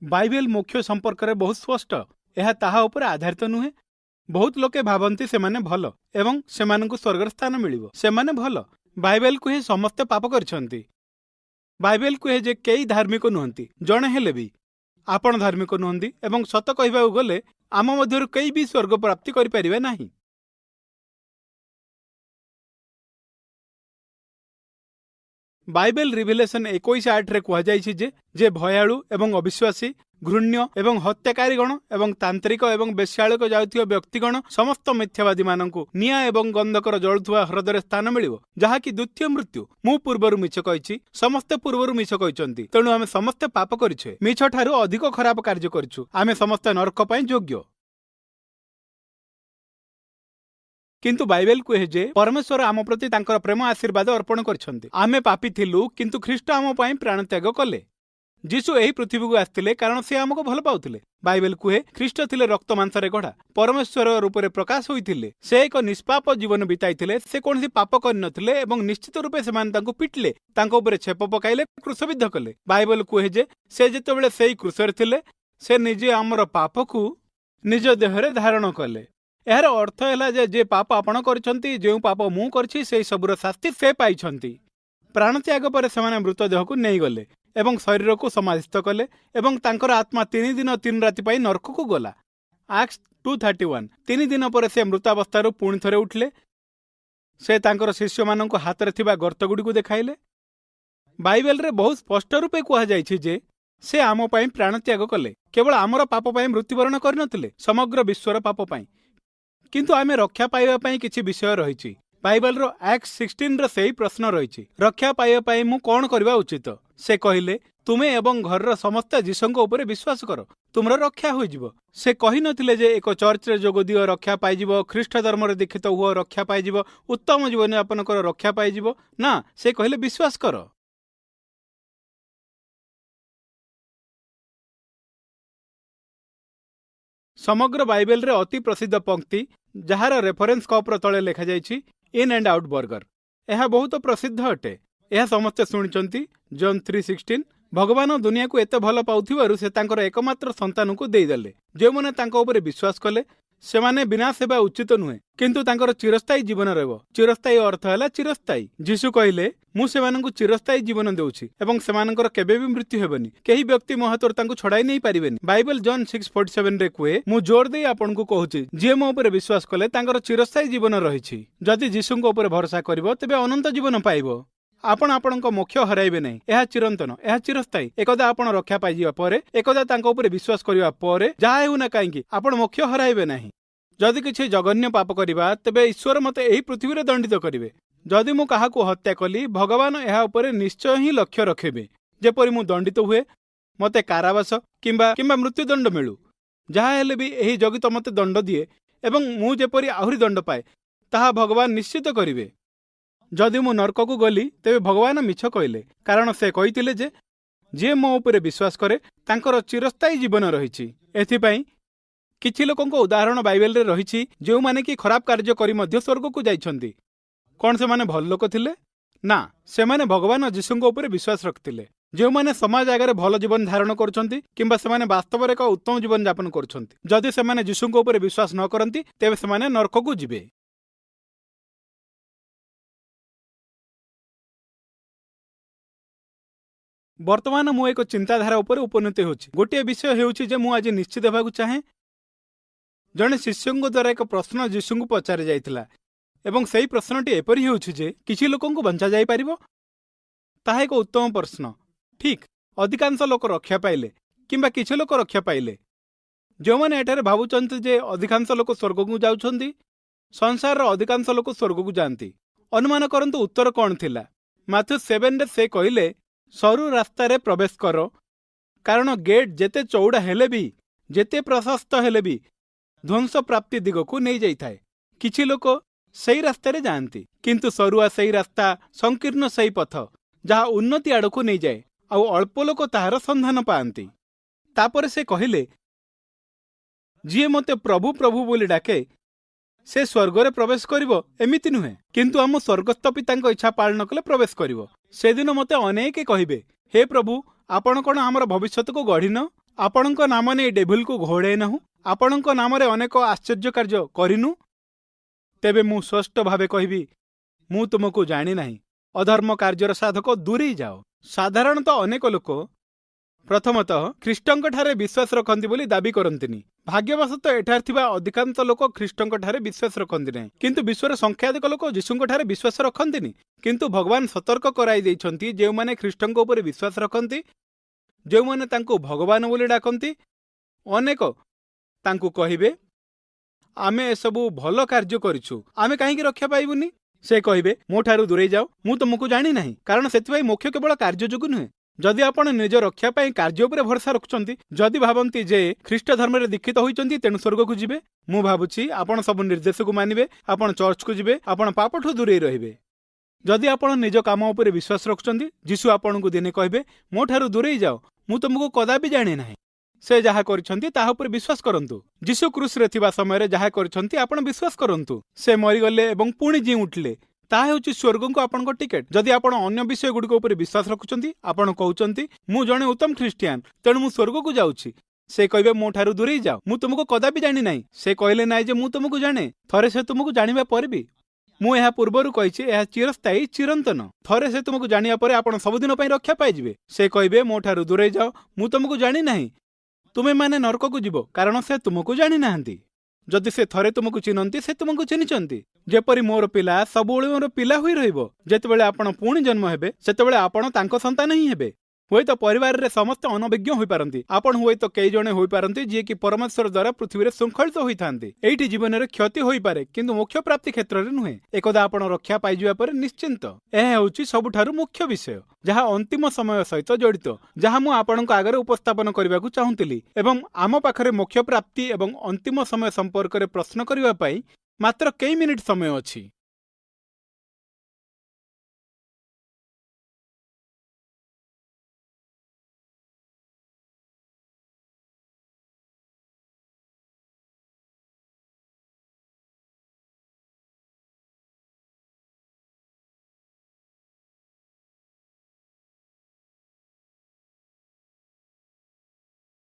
Bible मुख्य संपर्क में बहुत स्पष्ट। यह ताहा उपर आधारित नुहे। बहुत लोके भावती से माने भल एवं सेमानंकु स्वर्गर स्थान मिलिबो। सेमाने भल। बाइबल कुहे समस्ते पाप करछन्ति। बाइबल कुहे जे केई धार्मिक नुहंती, जणे हेले भी आपण धार्मिक नुहंती एवं सत कहबाकु गले आम मध्यरु केई भी स्वर्ग प्राप्ति करि परिबे नाही। बाइबल रिविलेशन 21:8 रे कुहा जायछि जे भयालु एवं अविश्वासी, घृण्य एवं हत्याकारीगण एवं तांत्रिक एवं बेश्यालक जाउथिया व्यक्तिगण समस्त मिथ्यावादी मानंकु निया एवं गंधकर जळुथुवा हृदय स्थान मिलिबो, जहा कि द्वितीय मृत्यु। मु पूर्वरु मिछ कहिछि, समस्त पूर्वरु मिछ कहिसंती, तेणु आमे समस्त पाप करिछे, मिछ ठारू अधिक खराब कार्य करिछु, आमे समस्त नरक पई योग्य। किंतु बाइबल कहे जे परमेश्वर आम प्रति तांकर प्रेम आशीर्वाद अर्पण करछन्ते। आमे पापी थिलु किंतु ख्रीष्ट आम पई प्राण त्याग कले। जीशु एही पृथ्वी को आस्तिले कारण से हमको भल पाउथिले। बाइबल कुहे ख्रीष्ट थिले रक्त मांसरे गढ़ा, परमेश्वर रूपे प्रकाश होइथिले। से एक निष्पाप जीवन बिताइथिले। से कोनसी पाप करनथिले एवं निश्चित रूपे सेमान तांको पिटले, तांको उपरे छेप पकाइले, क्रूसबिद्ध कले। बाइबल कुहे जे से जेतेबेले सेही क्रूसरे थिले, से निजे हमर पापकु निज देहरे धारण कले। यार अर्थ है जे पाप आपण करछन्ती, जे पाप मु करछि सेही सबुर शास्ति से पाइछन्ती। प्राण त्याग पर सेमाने मृतदेह को नहीं गले एवं शरीर को समाधिस्थ कले एवं तांकर आत्मा 3 दिन 3 राति पाई नरक को गला। एक्ट्स 2:31। 3 दिन पर से मृतावस्थार पुणी थरे उठले। से तांकर शिष्य मानक हाथ में थिबा गर्त गुडी को देखाइले। बाइबल रे बहुत स्पष्ट रूपे कुहा जायछि जे से आम पई प्राण त्याग कले। केवल आमर पाप पई मृत्युवरण करनथिले, समग्र विश्वर पाप पई। किंतु आमे रक्षा पाइबा पई किछि विषय रहिछि। बाइबल रो एक्ट 16 रो सेही प्रश्न रहिछि, रक्षा पाइबा पई मु कोन करबा उचित? से कहिले, तुमे एवं घर समस्त जीशुंक उपरे विश्वास करो, तुमरो रक्षा होई जिवो। से कहि नथिले जे एक चर्च रे जोग दियो रक्षा पाई जिवो, ख्रीष्ट धर्म रे दीक्षित हुओ रक्षा पाई जिवो, उत्तम जीवन यापन करो रक्षा पाई जिवो। ना, से कहिले विश्वास करो। समग्र बाइबल रे अति प्रसिद्ध पंक्ति जहार रेफरेंस कप तले लिखा जाइछि, इन एंड आउट बर्गर। यह बहुत प्रसिद्ध अटे। यह समस्ते शुणिचंती। जॉन 3:16। भगवान दुनिया को एते भल पाउथिबारु से तांकर एकमात्र संतान को देई देले। जे माने तांको उपरे विश्वास कले से माने विनाश हेबा उचित नुहे, किंतु तांकर चिरस्थायी जीवन रहबो। चिरस्थायी अर्थ हैला चिरस्थायी। यीशु कहिले, मु सेमानंकु चिरस्थायी जीवन देउछि एवं सेमानंकर केबे भी मृत्यु हेबनी। केही व्यक्ति मो हातोर तांको छडाई नै पारिबेनी। बाइबल जॉन 6:47 रे कुए, मु जोर देई आपनकु कहूछि, जे मो उपरे विश्वास कले तांकर चिरस्थायी जीवन रहिछि। जदि यीशुंक उपरे भरोसा करिवो तेबे अनंत जीवन पाइबो। आपण आपणक मोक्ष हराइबे नहीं। यह चिरंतन, यह चिरस्थायी। एकदा आपण रक्षा पाइजिबा परे, एकदा तांको उपरे विश्वास करिबा परे जहा हेउ ना काहेकि आपण मोक्ष हराइबे नहीं। जदि किछि जघन्य पाप करिबा तेबे ईश्वर मते एही पृथ्वी रे दंडित करिवे। जदि मु काहाकु हत्या कली, भगवान एहा उपरे निश्चय ही लक्ष्य रखिबे। जेपरि मु दंडित हुए, मते कारावास किंबा मृत्युदंड मिलू, जहा हेले भी एही जगत मते दंड दिए एवं मु जेपरि आहुरी दंड पाए, ताहा भगवान निश्चित करिवे। जदि मु नरक को गली तेबे भगवान मिछ कहिले, कारण से कहिथिले जे मो उपरे विश्वास करे तांकर चिरस्थायी जीवन रहिछि। एथिपई किछि लोकंको उदाहरण बाइबल रे रहिछि, जे माने कि खराब कार्य करी मध्य स्वर्ग को जाइछन्ति। कोन से माने भल लोक थिले? ना, से माने भगवान यीशुंको उपरे विश्वास रखथिले। जे माने समाज आगे भल जीवन धारण करछन्ति किंबा से माने वास्तव रे एक उत्तम जीवन यापन करछन्ति। जदि से माने यीशुंको उपरे विश्वास न करन्ति तेबे से माने नरक को जिवे। वर्तमान मु एक चिंताधारा उपर उपनीत होछि। गोटे विषय हेउछि जे मु आज निश्चित हेबाकु चाहे। जणे शिष्यंको द्वारा एक प्रश्न यीशु को पचारि जाइथिला एवं सेही प्रश्नटी एपरि हेउछि जे किछि लोकंको बंचा जाई परिबो। ताहा एक उत्तम प्रश्न। ठीक, अधिकांश लोक रक्षा पाइले किंबा किछि लोक रक्षा पाइले। जो माने एठारे भाबुचंती जे अधिकांश लोक स्वर्ग को जाउछन्ती, संसार रो अधिकांश लोक स्वर्ग को जानती। अनुमान करंतु उत्तर कोन थिला? माथ्यू 7 रे से कहिले, सरू रास्ता रे प्रवेश करो, कारण गेट जेते चौड़ा हेले भी, जेते प्रशस्त हेले भी ध्वंस प्राप्ति दिग को नहीं जाई थाए। किछि लोक सही रास्ता रे जानती, किंतु सरुआ सही रास्ता, संकीर्ण सही पथ जहा उन्नति आड़ को नहीं जाए, आउ अल्प लोक ताहार संधान पाती। तापर से कहिले, जी मते प्रभु प्रभु बोली डाके से स्वर्ग रे प्रवेश करिवो एमिति नुहे, किंतु आम स्वर्गस्थ पितांक इच्छा पालन कले प्रवेश करिवो। से दिन मते अनेके कहिबे, हे प्रभु, आपण कोन हमर भविष्यत को गढ़िन? ଆପଣଙ୍କ ନାମ ନେଇ ଡେଭିଲକୁ ଘୋଡ଼ାଇ ନାହୁଁ, ଆପଣଙ୍କ ନାମରେ ଅନେକ ଆଶ୍ଚର୍ଯ୍ୟ କାର୍ଯ୍ୟ କରିନୁ। ତେବେ ମୁଁ ସ୍ପଷ୍ଟ ଭାବେ କହିବି, ମୁଁ ତୁମକୁ ଜାଣି ନାହିଁ। ଅଧର୍ମ କାର୍ଯ୍ୟର ସାଧକ ଦୂରେଇ ଯାଅ। ସାଧାରଣତଃ ଅନେକ ଲୋକ ପ୍ରଥମତଃ ଖ୍ରୀଷ୍ଟଙ୍କଠାରେ ବିଶ୍ୱାସ ରଖନ୍ତି ବୋଲି ଦାବି କରନ୍ତିନି। ଭାଗ୍ୟବଶତଃ ଏଠାରେ ଥିବା ଅଧିକାଂଶ ଲୋକ ଖ୍ରୀଷ୍ଟଙ୍କଠାରେ ବିଶ୍ୱାସ ରଖନ୍ତି ନାହିଁ, କିନ୍ତୁ ବିଶ୍ୱର ସଂଖ୍ୟାଧିକ ଲୋକ ଯୀଶୁଙ୍କଠାରେ ବିଶ୍ୱାସ ରଖନ୍ତିନି। କିନ୍ତୁ ଭଗବାନ ସତର୍କ କରାଇ ଦେଇଛନ୍ତି, ଯେଉଁମାନେ ଖ୍ରୀଷ୍ଟଙ୍କ ଉପରେ ବିଶ୍ୱାସ ରଖନ୍ତି, ଯେଉଁମାନେ ତାଙ୍କୁ ଭଗବାନ ବୋଲି ଡାକନ୍ତି, ଅନେକ ତାଙ୍କୁ କହିବେ, ଆମେ ଏସବୁ ଭଲ କାର୍ଯ୍ୟ କରିଛୁ, ଆମେ କାହିଁକି ରକ୍ଷା ପାଇବୁନି? ସେ କହିବେ, ମୋ ଠାରୁ ଦୂରେଇ ଯାଅ, ମୁଁ ତୁମକୁ ଜାଣି ନାହିଁ। କାରଣ ସେଥିପାଇଁ ମୋକ୍ଷ କେବଳ କାର୍ଯ୍ୟ ଯୋଗୁଁ ନୁହେଁ। ଯଦି ଆପଣ ନିଜ ରକ୍ଷା ପାଇଁ କାର୍ଯ୍ୟ ଉପରେ ଭରସା ରଖୁଛନ୍ତି, ଯଦି ଭାବନ୍ତି ଯେ ଖ୍ରୀଷ୍ଟ ଧର୍ମରେ ଦୀକ୍ଷିତ ହୋଇଛନ୍ତି ତେଣୁ ସ୍ୱର୍ଗକୁ ଯିବେ, ମୁଁ ଭାବୁଛି ଆପଣ ସବୁ ନିର୍ଦ୍ଦେଶକୁ ମାନିବେ, ଆପଣ ଚର୍ଚ୍ଚକୁ ଯିବେ, ଆପଣ ପାପଠୁ ଦୂରେଇ ରହିବେ। ଯଦି ଆପଣ ନିଜ କାମ ଉପରେ ବିଶ୍ୱାସ ରଖୁଛନ୍ତି, ଯୀଶୁ ଆପଣଙ୍କୁ ଦିନେ କହିବେ, ମୋ ଠାରୁ ଦୂରେଇ ଯାଅ, ମୁଁ ତୁମକୁ କଦାପି ଜାଣି ନାହିଁ। ସେ ଯାହା କରିଛନ୍ତି ତାହା ଉପରେ ବିଶ୍ୱାସ କରନ୍ତୁ। ଯୀଶୁ କ୍ରୁସରେ ଥିବା ସମୟରେ ଯାହା କରିଛନ୍ତି ଆପଣ ବିଶ୍ୱାସ କରନ୍ତୁ। ସେ ମରିଗଲେ ଏବଂ ପୁଣି ଜି ଉଠିଲେ। ତାହା ହେଉଛି ସ୍ୱର୍ଗକୁ ଆପଣଙ୍କ ଟିକେଟ। ଯଦି ଆପଣ ଅନ୍ୟ ବିଷୟ ଗୁଡ଼ିକ ଉପରେ ବିଶ୍ୱାସ ରଖୁଛନ୍ତି, ଆପଣ କହୁଛନ୍ତି, ମୁଁ ଜଣେ ଉତ୍ତମ ଖ୍ରୀଷ୍ଟିଆନ, ତେଣୁ ମୁଁ ସ୍ୱର୍ଗକୁ ଯାଉଛି। ସେ କହିବେ, ମୋ ଠାରୁ ଦୂରେଇ ଯାଅ, ମୁଁ ତୁମକୁ କଦାପି ଜାଣି ନାହିଁ। ସେ କହିଲେ ନାହିଁ ଯେ ମୁଁ ତୁମକୁ ଜାଣେ। ଥରେ ସେ ତୁମକୁ ଜାଣିବା ପରେ ବି, ମୁଁ ଏହା ପୂର୍ବରୁ କହିଛି, ଏହା ଚିରସ୍ଥାୟୀ, ଚିରନ୍ତନ। ଥରେ ସେ ତୁମକୁ ଜାଣିବା ପରେ ଆପଣ ସବୁଦିନ ପାଇଁ ରକ୍ଷା ପାଇଯିବେ। ସେ କହିବେ, ମୋ ଠାରୁ ଦୂରେଇ ଯାଅ, ମୁଁ ତୁମକୁ ଜାଣି ନାହିଁ। ତୁମେମାନେ ନରକକୁ ଯିବ, କାରଣ ସେ ତୁମକୁ ଜାଣି ନାହାନ୍ତି। ଯଦି ସେ ଥରେ ତୁମକୁ ଚିହ୍ନନ୍ତି, ସେ ତୁମକୁ ଚିହ୍ନିଛନ୍ତି। ଯେପରି ମୋର ପିଲା ସବୁବେଳେ ମୋର ପିଲା ହୋଇ ରହିବ। ଯେତେବେଳେ ଆପଣ ପୁଣି ଜନ୍ମ ହେବେ, ସେତେବେଳେ ଆପଣ ତାଙ୍କ ସନ୍ତାନ ହିଁ ହେବେ। ହୁଏତ ପରିବାରରେ ସମସ୍ତେ ଅନଭିଜ୍ଞ ହୋଇପାରନ୍ତି। ଆପଣ ହୁଏତ କେଇ ଜଣେ ହୋଇପାରନ୍ତି ଯିଏକି ପରମେଶ୍ୱର ଦ୍ୱାରା ପୃଥିବୀରେ ଶୃଙ୍ଖଳିତ ହୋଇଥାନ୍ତି। ଏଇଠି ଜୀବନରେ କ୍ଷତି ହୋଇପାରେ, କିନ୍ତୁ ମୋକ୍ଷ ପ୍ରାପ୍ତି କ୍ଷେତ୍ରରେ ନୁହେଁ। ଏକଦା ଆପଣ ରକ୍ଷା ପାଇଯିବା ପରେ ନିଶ୍ଚିନ୍ତ। ଏହା ହେଉଛି ସବୁଠାରୁ ମୁଖ୍ୟ ବିଷୟ, ଯାହା ଅନ୍ତିମ ସମୟ ସହିତ ଜଡ଼ିତ, ଯାହା ମୁଁ ଆପଣଙ୍କ ଆଗରେ ଉପସ୍ଥାପନ କରିବାକୁ ଚାହୁଁଥିଲି। ଏବଂ ଆମ ପାଖରେ ମୋକ୍ଷ ପ୍ରାପ୍ତି ଏବଂ ଅନ୍ତିମ ସମୟ ସମ୍ପର୍କରେ ପ୍ରଶ୍ନ କରିବା ପାଇଁ ମାତ୍ର କେଇ ମିନିଟ୍ ସମୟ ଅଛି।